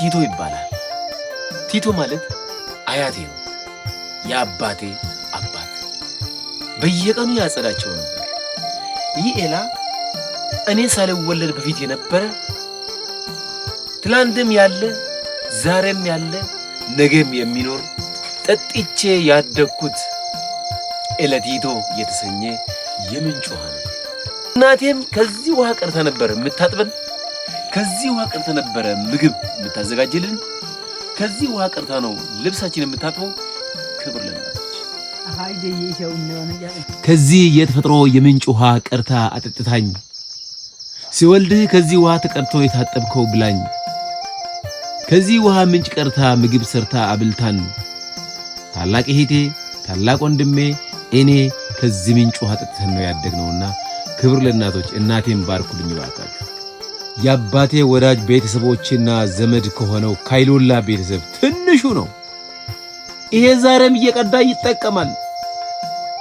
ቲቶ ይባላል። ቲቶ ማለት አያቴ ነው፣ የአባቴ አባት። በየቀኑ ያጸዳቸው ነበር። ይህ ኤላ እኔ ሳልወለድ በፊት የነበረ ትላንትም ያለ ዛሬም ያለ ነገም የሚኖር ጠጥቼ ያደግኩት ኤለቲቶ የተሰኘ የምንጭ ውሃ ነው። እናቴም ከዚህ ውሃ ቀርታ ነበር የምታጥበን፣ ከዚህ ውሃ ቀርታ ነበር ምግብ የምታዘጋጅልን፣ ከዚህ ውሃ ቀርታ ነው ልብሳችን የምታጥበው። ክብር ለእናቶች። ከዚህ የተፈጥሮ የምንጭ ውሃ ቀርታ አጠጥታኝ፣ ሲወልድህ ከዚህ ውሃ ተቀርቶ የታጠብከው ብላኝ፣ ከዚህ ውሃ ምንጭ ቀርታ ምግብ ሰርታ አብልታን፣ ታላቅ እህቴ ታላቅ ወንድሜ እኔ ከዚህ ምንጭ ውሃ ጠጥተን ነው ያደግነውና ክብር ለእናቶች። እናቴን ባርኩልኝ ባካችሁ። የአባቴ ወዳጅ ቤተሰቦችና ዘመድ ከሆነው ካይሎላ ቤተሰብ ትንሹ ነው። ይሄ ዛሬም እየቀዳ ይጠቀማል።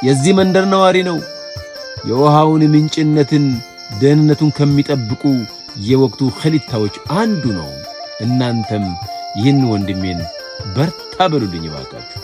የዚህ መንደር ነዋሪ ነው። የውሃውን ምንጭነትን ደህንነቱን ከሚጠብቁ የወቅቱ ኸሊታዎች አንዱ ነው። እናንተም ይህን ወንድሜን በርታ በሉልኝ ባካችሁ።